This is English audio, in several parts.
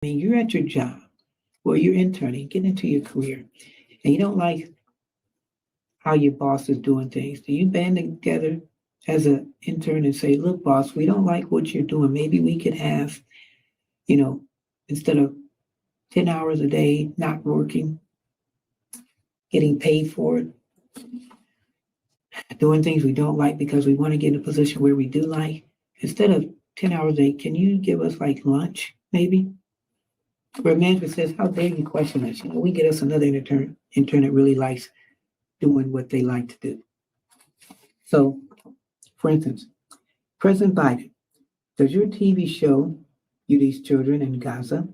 mean, you're at your job or you're interning, getting into your career, and you don't like how your boss is doing things. Do you band together as an intern and say, look, boss, we don't like what you're doing. Maybe we could have, you know, instead of 10 hours a day not working, getting paid for it, doing things we don't like because we want to get in a position where we do like, instead of 10 hours a day, can you give us like lunch, maybe? Where management says, how dare you question us? You know, we get us another intern that really likes doing what they like to do. So, for instance, President Biden, does your TV show you these children in Gaza?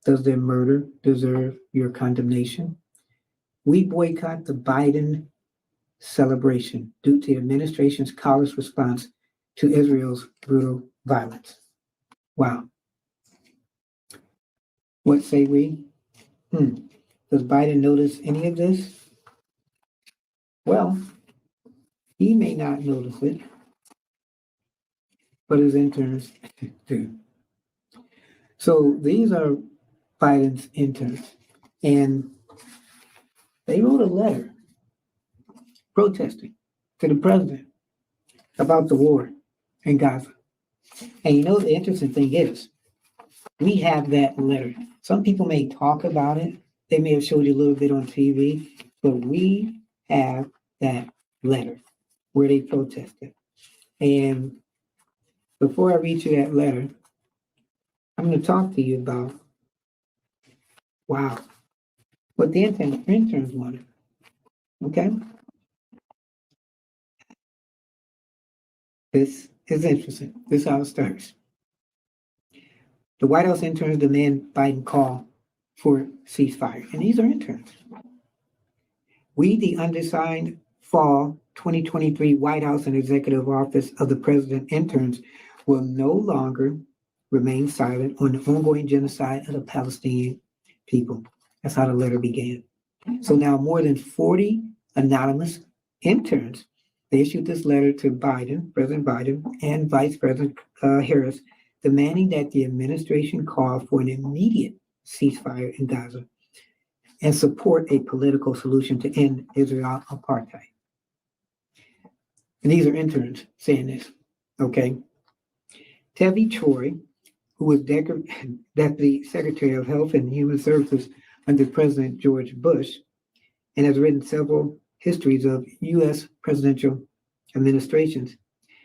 Does their murder deserve your condemnation? We boycott the Biden celebration due to the administration's callous response to Israel's brutal violence. Wow. What say we? Does Biden notice any of this? Well, he may not notice it, but his interns do. So these are Biden's interns, and they wrote a letter protesting to the president about the war in Gaza. And you know, the interesting thing is, we have that letter. Some people may talk about it, they may have showed you a little bit on TV, but we have that letter where they protested. And before I read you that letter, I'm going to talk to you about, wow, what the interns wanted. Okay? This is interesting. This is how it starts. The White House interns demand Biden call for ceasefire. And these are interns. We, the undersigned fall 2023 White House and Executive Office of the President interns, will no longer remain silent on the ongoing genocide of the Palestinian people. That's how the letter began. So now more than 40 anonymous interns, they issued this letter to Biden, President Biden, and Vice President Harris, demanding that the administration call for an immediate ceasefire in Gaza and support a political solution to end Israel apartheid. And these are interns saying this, okay? Tevi Troy, who was Deputy Secretary of Health and Human Services under President George Bush, and has written several histories of U.S. presidential administrations,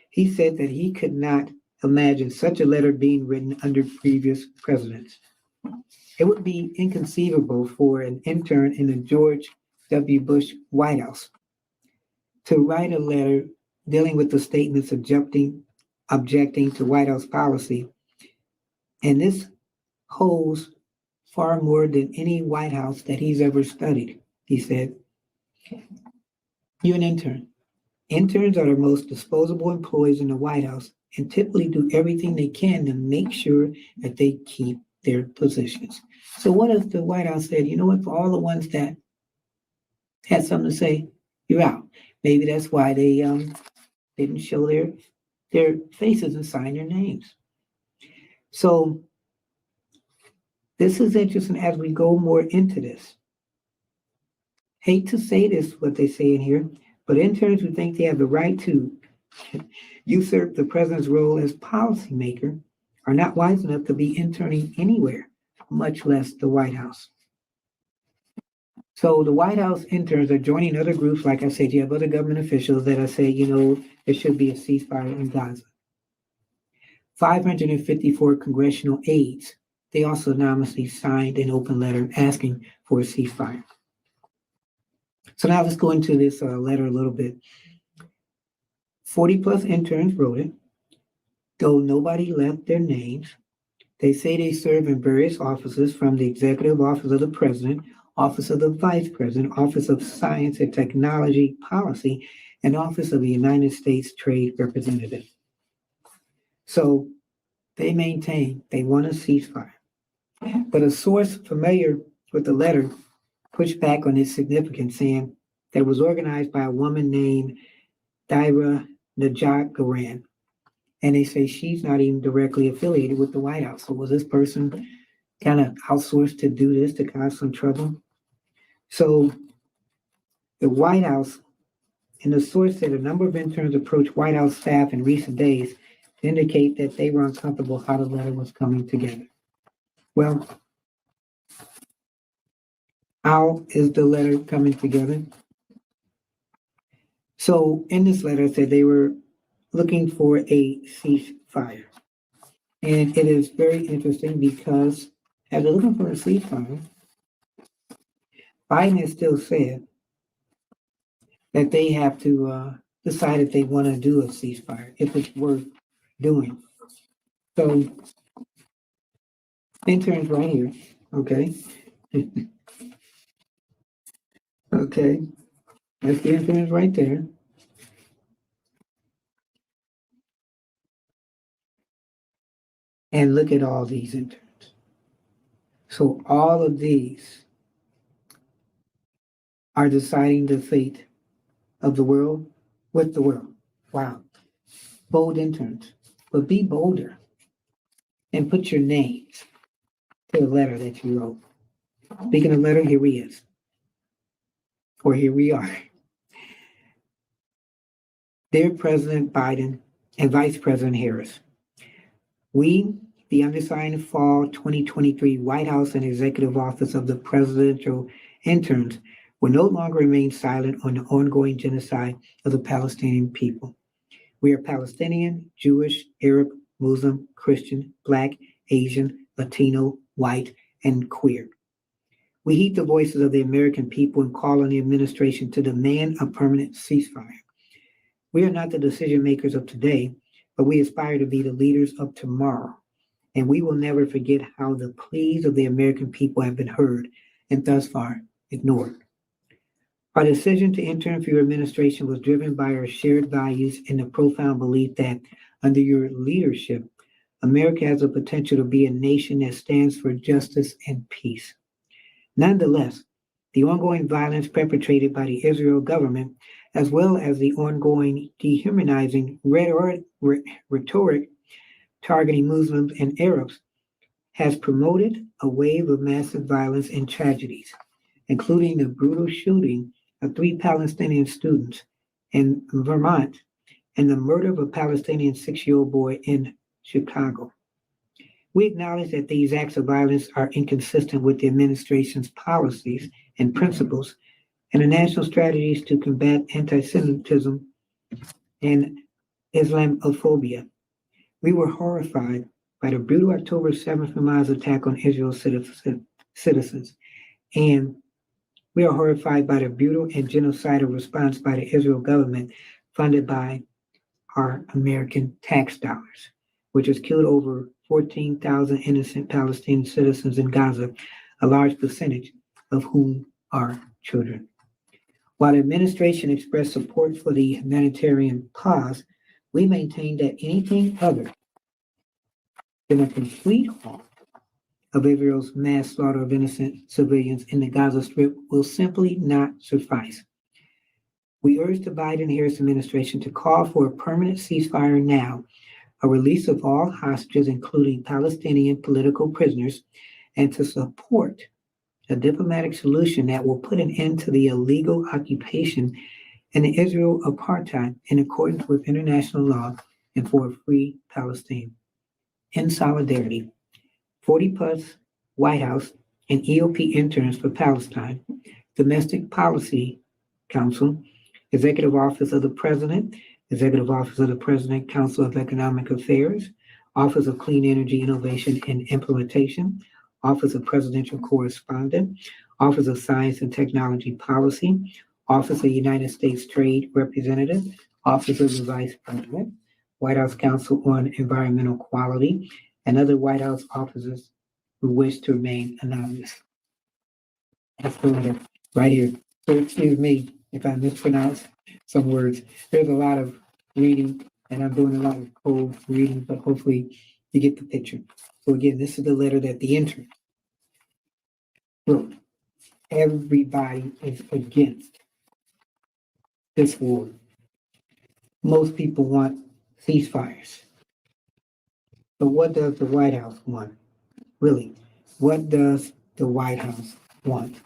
he said that he could not imagine such a letter being written under previous presidents. It would be inconceivable for an intern in the George W. Bush White House to write a letter dealing with the statements objecting to White House policy. And this holds far more than any White House that he's ever studied, he said. You're an intern. Interns are the most disposable employees in the White House and typically do everything they can to make sure that they keep their positions. So what if the White House said, you know what, for all the ones that had something to say, you're out. Maybe that's why they didn't show their faces and sign their names. So this is interesting as we go more into this. Hate to say this, what they say in here, but interns who think they have the right to usurp the president's role as policymaker are not wise enough to be interning anywhere, much less the White House. So the White House interns are joining other groups, like I said, you have other government officials that are saying, you know, there should be a ceasefire in Gaza. 554 congressional aides, they also anonymously signed an open letter asking for a ceasefire. So now let's go into this letter a little bit. 40 plus interns wrote it, though nobody left their names. They say they serve in various offices, from the Executive Office of the President, Office of the Vice President, Office of Science and Technology Policy, and Office of the United States Trade Representative. So they maintain they want a ceasefire. But a source familiar with the letter pushed back on its significance, saying that it was organized by a woman named Daira Najat Garan. And they say she's not even directly affiliated with the White House. So was this person kind of outsourced to do this to cause some trouble. So the White House and the source said a number of interns approached White House staff in recent days to indicate that they were uncomfortable how the letter was coming together. Well, how is the letter coming together? So in this letter, it said they were looking for a ceasefire. And it is very interesting because as they're looking for a ceasefire, Biden has still said that they have to decide if they want to do a ceasefire, if it's worth doing. So interns right here, okay? Okay, that's the interns right there. And look at all these interns. So all of these are deciding the fate of the world with the world. Wow. Bold interns. But be bolder and put your names to the letter that you wrote. Speaking of letter, here he is. Or here we are. Dear President Biden and Vice President Harris, we, the undersigned fall 2023 White House and Executive Office of the Presidential Interns, will no longer remain silent on the ongoing genocide of the Palestinian people. We are Palestinian, Jewish, Arab, Muslim, Christian, Black, Asian, Latino, white, and queer. We heed the voices of the American people and call on the administration to demand a permanent ceasefire. We are not the decision makers of today, but we aspire to be the leaders of tomorrow. And we will never forget how the pleas of the American people have been heard and thus far ignored. Our decision to enter into your administration was driven by our shared values and the profound belief that under your leadership, America has the potential to be a nation that stands for justice and peace. Nonetheless, the ongoing violence perpetrated by the Israel government, as well as the ongoing dehumanizing rhetoric targeting Muslims and Arabs, has promoted a wave of massive violence and tragedies, including the brutal shooting of 3 Palestinian students in Vermont and the murder of a Palestinian 6-year-old boy in Chicago. We acknowledge that these acts of violence are inconsistent with the administration's policies and principles and the national strategies to combat anti-Semitism and Islamophobia. We were horrified by the brutal October 7th Hamas attack on Israel's citizens, and we are horrified by the brutal and genocidal response by the Israel government funded by our American tax dollars, which has killed over 14,000 innocent Palestinian citizens in Gaza, a large percentage of whom are children. While the administration expressed support for the humanitarian cause, we maintain that anything other than a complete halt of Israel's mass slaughter of innocent civilians in the Gaza Strip will simply not suffice. We urge the Biden-Harris administration to call for a permanent ceasefire now, a release of all hostages, including Palestinian political prisoners, and to support a diplomatic solution that will put an end to the illegal occupation and the Israel apartheid in accordance with international law and for a free Palestine. In solidarity, 40 plus White House and EOP interns for Palestine, Domestic Policy Council, Executive Office of the President, Executive Office of the President, Council of Economic Affairs, Office of Clean Energy Innovation and Implementation, Office of Presidential Correspondent, Office of Science and Technology Policy, Office of United States Trade Representative, Office of the Vice President, White House Council on Environmental Quality, and other White House officers who wish to remain anonymous. That's the letter right here. So excuse me if I mispronounce some words. There's a lot of reading, and I'm doing a lot of cold reading, but hopefully you get the picture. So again, this is the letter that the intern wrote. Everybody is against this war. Most people want ceasefires. But what does the White House want? Really, What does the White House want?